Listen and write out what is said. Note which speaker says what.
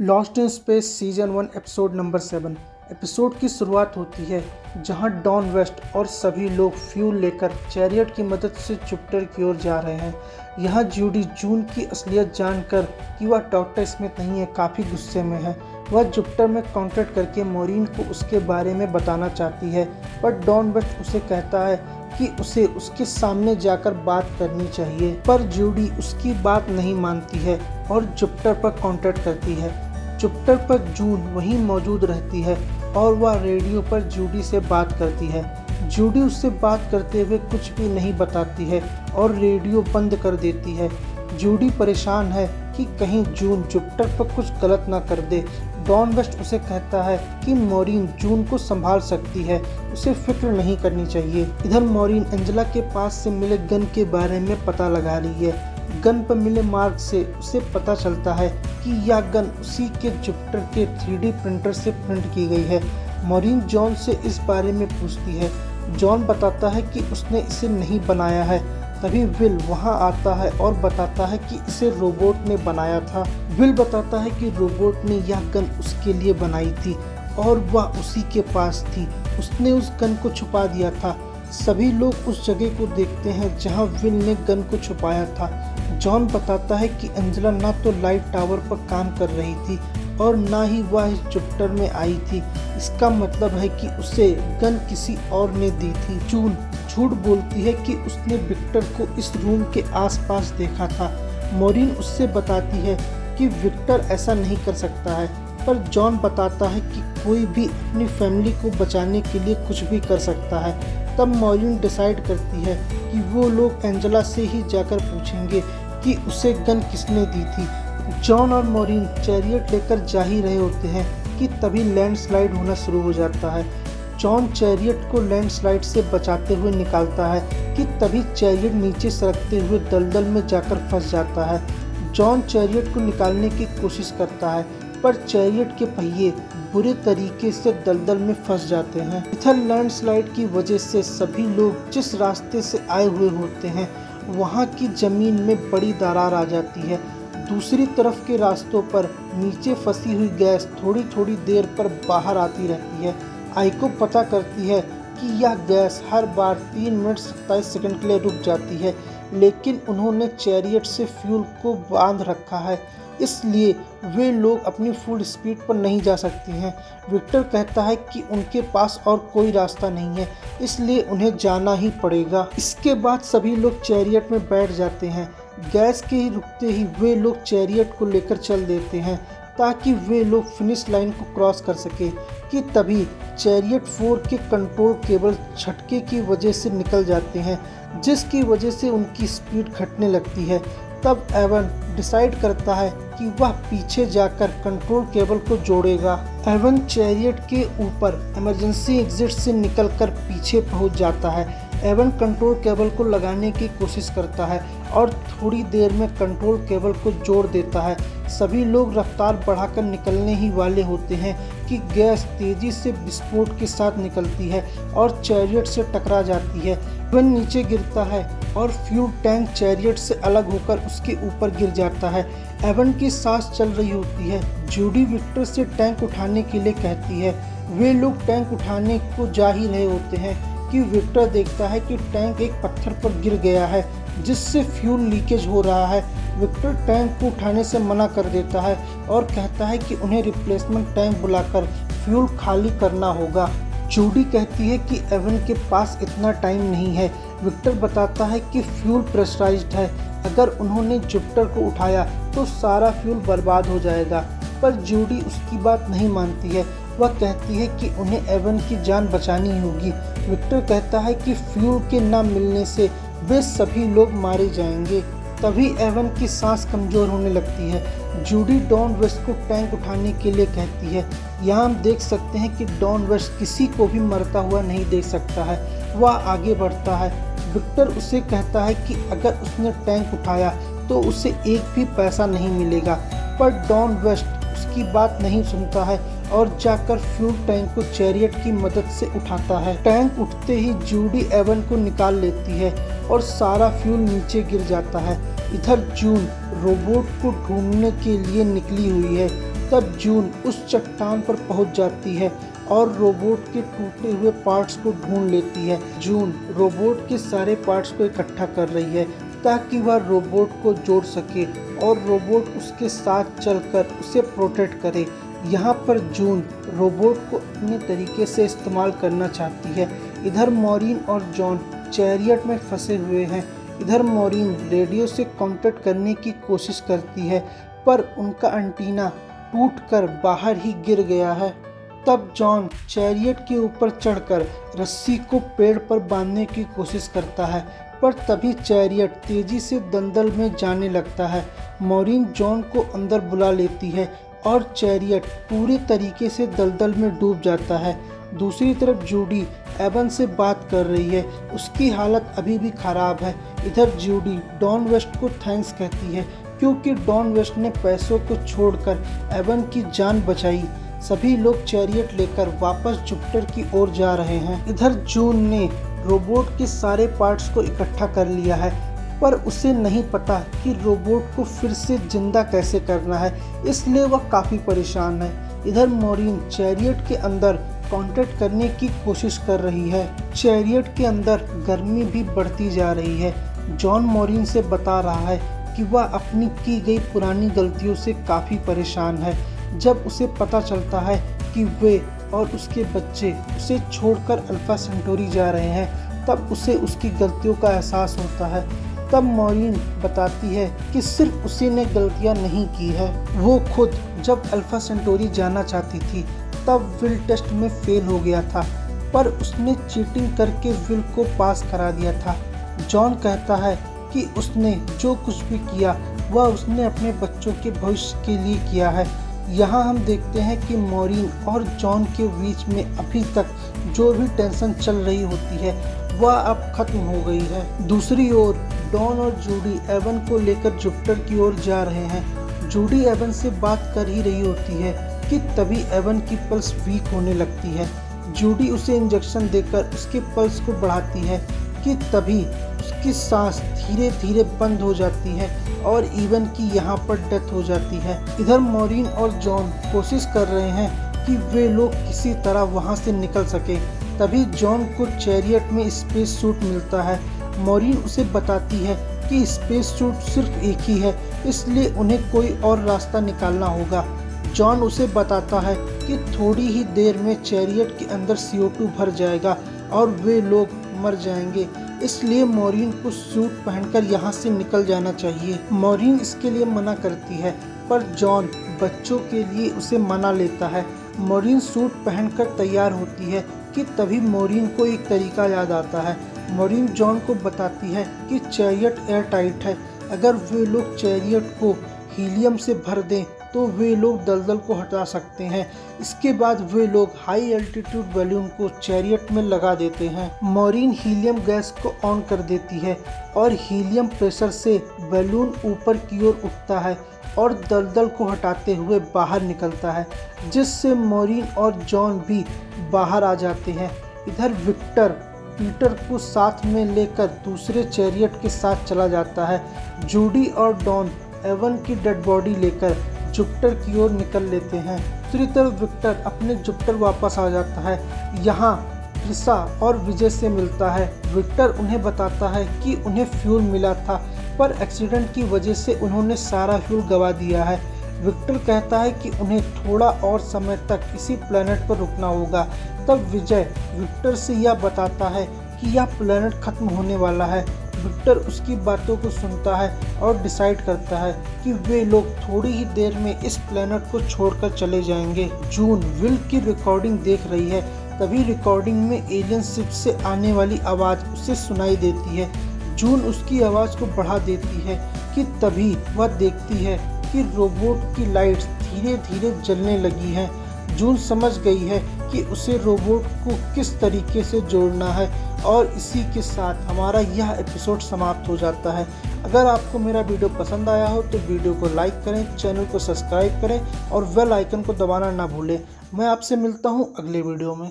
Speaker 1: Lost in space season 1 episode number 7। Episode की शुरुआत होती है जहां डॉन वेस्ट और सभी लोग फ्यूल लेकर चैरियट की मदद से जुपिटर की ओर जा रहे हैं। यहाँ जूडी जून की असलियत जानकर कि वह डॉक्टर स्मिथ नहीं है काफ़ी गुस्से में है। वह जुपिटर में कॉन्टैक्ट करके मॉरीन को उसके बारे में बताना चाहती है, पर डॉन वेस्ट उसे कहता है कि उसे उसके सामने जाकर बात करनी चाहिए, पर जूडी उसकी बात नहीं मानती है और जुपिटर पर कॉन्टैक्ट करती है। जुपिटर पर जून वहीं मौजूद रहती है और वह रेडियो पर जूडी से बात करती है। जूडी उससे बात करते हुए कुछ भी नहीं बताती है और रेडियो बंद कर देती है। जूडी परेशान है कि कहीं जून जुपिटर पर कुछ गलत ना कर दे। डॉन वेस्ट उसे कहता है कि मॉरीन जून को संभाल सकती है, उसे फिक्र नहीं करनी चाहिए। इधर मॉरीन एंजेला के पास से मिले गन के बारे में पता लगा रही है। गन पर मिले मार्क से उसे पता चलता है कि यह गन उसी के जुपिटर के 3D प्रिंटर से प्रिंट की गई है। मॉरीन जॉन से इस बारे में पूछती है। जॉन बताता है कि उसने इसे नहीं बनाया है। तभी विल वहां आता है और बताता है कि इसे रोबोट ने बनाया था। विल बताता है कि रोबोट ने यह गन उसके लिए बनाई थी और वह उसी के पास थी। उसने उस गन को छुपा दिया था। सभी लोग उस जगह को देखते हैं जहां विल ने गन को छुपाया था। जॉन बताता है कि एंजेला ना तो लाइट टावर पर काम कर रही थी और ना ही वह इस जुपिटर में आई थी। इसका मतलब है कि उसे गन किसी और ने दी थी। जून झूठ बोलती है कि उसने विक्टर को इस रूम के आसपास देखा था। मॉरीन उससे बताती है कि विक्टर ऐसा नहीं कर सकता है, पर जॉन बताता है कि कोई भी अपनी फैमिली को बचाने के लिए कुछ भी कर सकता है। तब मॉरीन डिसाइड करती है कि वो लोग एंजेला से ही जाकर पूछेंगे कि उसे गन किसने दी थी। जॉन और मॉरीन चैरियट लेकर जा ही रहे होते हैं कि तभी लैंडस्लाइड होना शुरू हो जाता है। जॉन चैरियट को लैंडस्लाइड से बचाते हुए निकालता है कि तभी चैरियट नीचे सरकते हुए दलदल में जाकर फंस जाता है। जॉन चैरियट को निकालने की कोशिश करता है, पर चैरियट के पहिए बुरे तरीके से दलदल में फंस जाते हैं। इधर लैंडस्लाइड की वजह से सभी लोग जिस रास्ते से आए हुए होते हैं वहां की जमीन में बड़ी दरार आ जाती है। दूसरी तरफ के रास्तों पर नीचे फंसी हुई गैस थोड़ी थोड़ी देर पर बाहर आती रहती है। आइको पता करती है कि यह गैस हर बार 3 मिनट 27 सेकंड के लिए रुक जाती है, लेकिन उन्होंने चैरियट से फ्यूल को बांध रखा है, इसलिए वे लोग अपनी फुल स्पीड पर नहीं जा सकती हैं। विक्टर कहता है कि उनके पास और कोई रास्ता नहीं है, इसलिए उन्हें जाना ही पड़ेगा। इसके बाद सभी लोग चैरियट में बैठ जाते हैं। गैस के ही रुकते ही वे लोग चैरियट को लेकर चल देते हैं ताकि वे लोग फिनिश लाइन को क्रॉस कर सके कि तभी चैरियट 4 के कंट्रोल केबल झटके की वजह से निकल जाते हैं, जिसकी वजह से उनकी स्पीड घटने लगती है। तब एवन डिसाइड करता है कि वह पीछे जाकर कंट्रोल केबल को जोड़ेगा। एवन चैरियट के ऊपर इमरजेंसी एग्जिट से निकलकर पीछे पहुंच जाता है। एवन कंट्रोल केबल को लगाने की कोशिश करता है और थोड़ी देर में कंट्रोल केबल को जोड़ देता है। सभी लोग रफ्तार बढ़ाकर निकलने ही वाले होते हैं कि गैस तेजी से विस्फोट के साथ निकलती है और चैरियट से टकरा जाती है। एवन नीचे गिरता है और फ्यूल टैंक चैरियट से अलग होकर उसके ऊपर गिर जाता है। एवन की सांस चल रही होती है। जूडी विक्टर से टैंक उठाने के लिए कहती है। वे लोग टैंक उठाने को जा ही रहे होते हैं कि विक्टर देखता है कि टैंक एक पत्थर पर गिर गया है, जिससे फ्यूल लीकेज हो रहा है। विक्टर टैंक को उठाने से मना कर देता है और कहता है कि उन्हें रिप्लेसमेंट टैंक बुलाकर फ्यूल खाली करना होगा। जूडी कहती है कि एवन के पास इतना टाइम नहीं है। विक्टर बताता है कि फ्यूल प्रेशराइज्ड है, अगर उन्होंने जुपिटर को उठाया तो सारा फ्यूल बर्बाद हो जाएगा, पर जूडी उसकी बात नहीं मानती है। वह कहती है कि उन्हें एवन की जान बचानी होगी। विक्टर कहता है कि फ्यूल के न मिलने से वे सभी लोग मारे जाएंगे। तभी एवन की सांस कमजोर होने लगती है। जूडी डॉन वेस्ट को टैंक उठाने के लिए कहती है। यहाँ हम देख सकते हैं कि डॉन वेस्ट किसी को भी मरता हुआ नहीं देख सकता है। वह आगे बढ़ता है। विक्टर उसे कहता है कि अगर उसने टैंक उठाया तो उसे एक भी पैसा नहीं मिलेगा, पर डॉन वेस्ट उसकी बात नहीं सुनता है और जाकर फ्यूल टैंक को चैरियट की मदद से उठाता है। टैंक उठते ही जूडी एवन को निकाल लेती है और सारा फ्यूल नीचे गिर जाता है। इधर जून रोबोट को ढूंढने के लिए निकली हुई है। तब जून उस चट्टान पर पहुंच जाती है और रोबोट के टूटे हुए पार्ट्स को ढूंढ लेती है। जून रोबोट के सारे पार्ट्स को इकट्ठा कर रही है ताकि वह रोबोट को जोड़ सके और रोबोट उसके साथ चलकर उसे प्रोटेक्ट करे। यहाँ पर जून रोबोट को अपने तरीके से इस्तेमाल करना चाहती है। इधर मॉरीन और जॉन चैरियट में फंसे हुए हैं। इधर मॉरीन रेडियो से कांटेक्ट करने की कोशिश करती है पर उनका एंटीना टूटकर बाहर ही गिर गया है। तब जॉन चैरियट के ऊपर चढ़कर रस्सी को पेड़ पर बांधने की कोशिश करता है पर तभी चैरियट तेजी से दलदल में जाने लगता है। मॉरीन जॉन को अंदर बुला लेती है और चैरियट पूरे तरीके से दलदल में डूब जाता है। दूसरी तरफ जूडी एवन से बात कर रही है, उसकी हालत अभी भी खराब है। इधर जूडी डॉन वेस्ट को थैंक्स कहती है क्योंकि डॉन वेस्ट ने पैसों को छोड़कर एवन की जान बचाई। सभी लोग चैरियट लेकर वापस जुपिटर की ओर जा रहे हैं। इधर जून ने रोबोट के सारे पार्ट्स को इकट्ठा कर लिया है पर उसे नहीं पता कि रोबोट को फिर से जिंदा कैसे करना है, इसलिए वह काफ़ी परेशान है। इधर मॉरीन चैरियट के अंदर कांटेक्ट करने की कोशिश कर रही है। चैरियट के अंदर गर्मी भी बढ़ती जा रही है। जॉन मॉरीन से बता रहा है कि वह अपनी की गई पुरानी गलतियों से काफ़ी परेशान है। जब उसे पता चलता है कि वे और उसके बच्चे उसे छोड़कर अल्फा सेंटोरी जा रहे हैं, तब उसे उसकी गलतियों का एहसास होता है। तब मॉरीन बताती है कि सिर्फ उसी ने गलतियां नहीं की है। वो खुद जब अल्फा सेंटोरी जाना चाहती थी तब विल टेस्ट में फेल हो गया था पर उसने चीटिंग करके विल को पास करा दिया था। जॉन कहता है कि उसने जो कुछ भी किया वह उसने अपने बच्चों के भविष्य के लिए किया है। यहाँ हम देखते हैं कि मॉरीन और जॉन के बीच में अभी तक जो भी टेंशन चल रही होती है वह अब खत्म हो गई है। दूसरी ओर डॉन और जूडी एवन को लेकर जुपिटर की ओर जा रहे हैं। जूडी एवन से बात कर ही रही होती है कि तभी एवन की पल्स वीक होने लगती है। जूडी उसे इंजेक्शन देकर उसके पल्स को बढ़ाती है कि तभी उसकी सांस धीरे धीरे बंद हो जाती है और इवन की यहाँ पर डेथ हो जाती है। इधर मॉरीन और जॉन कोशिश कर रहे हैं कि वे लोग किसी तरह वहाँ से निकल सके। तभी जॉन को चैरियट में स्पेस सूट मिलता है। मॉरीन उसे बताती है कि स्पेस सूट सिर्फ एक ही है, इसलिए उन्हें कोई और रास्ता निकालना होगा। जॉन उसे बताता है कि थोड़ी ही देर में चैरियट के अंदर CO2 भर जाएगा और वे लोग मर जाएंगे, इसलिए मॉरीन को सूट पहनकर यहाँ से निकल जाना चाहिए। मॉरीन इसके लिए मना करती है पर जॉन बच्चों के लिए उसे मना लेता है। मॉरीन सूट पहनकर तैयार होती है कि तभी मॉरीन को एक तरीका याद आता है। मॉरीन जॉन को बताती है कि चैरियट एयर टाइट है, अगर वे लोग चैरियट को हीलियम से भर दें तो वे लोग दलदल को हटा सकते हैं। इसके बाद वे लोग हाई एल्टीट्यूड बैलून को चैरियट में लगा देते हैं। मॉरीन हीलियम गैस को ऑन कर देती है और हीलियम प्रेशर से बैलून ऊपर की ओर उठता है और दलदल को हटाते हुए बाहर निकलता है, जिससे मॉरीन और जॉन भी बाहर आ जाते हैं। इधर विक्टर पीटर को साथ में लेकर दूसरे चैरियट के साथ चला जाता है। जूडी और डॉन एवन की डेड बॉडी लेकर जुपिटर की ओर निकल लेते हैं। दूसरी तरफ विक्टर अपने जुपिटर वापस आ जाता है। यहाँ ट्रिसा और विजय से मिलता है। विक्टर उन्हें बताता है कि उन्हें फ्यूल मिला था पर एक्सीडेंट की वजह से उन्होंने सारा फ्यूल गंवा दिया है। विक्टर कहता है कि उन्हें थोड़ा और समय तक इसी प्लेनेट पर रुकना होगा। तब विजय विक्टर से यह बताता है कि यह प्लेनेट खत्म होने वाला है। विक्टर उसकी बातों को सुनता है और डिसाइड करता है कि वे लोग थोड़ी ही देर में इस प्लेनेट को छोड़कर चले जाएंगे। जून विल की रिकॉर्डिंग देख रही है, तभी रिकॉर्डिंग में एलियन शिप से आने वाली आवाज़ उसे सुनाई देती है। जून उसकी आवाज़ को बढ़ा देती है कि तभी वह देखती है कि रोबोट की लाइट्स धीरे धीरे जलने लगी हैं। जून समझ गई है कि उसे रोबोट को किस तरीके से जोड़ना है और इसी के साथ हमारा यह एपिसोड समाप्त हो जाता है। अगर आपको मेरा वीडियो पसंद आया हो तो वीडियो को लाइक करें, चैनल को सब्सक्राइब करें और बेल आइकन को दबाना ना भूलें। मैं आपसे मिलता हूँ अगले वीडियो में।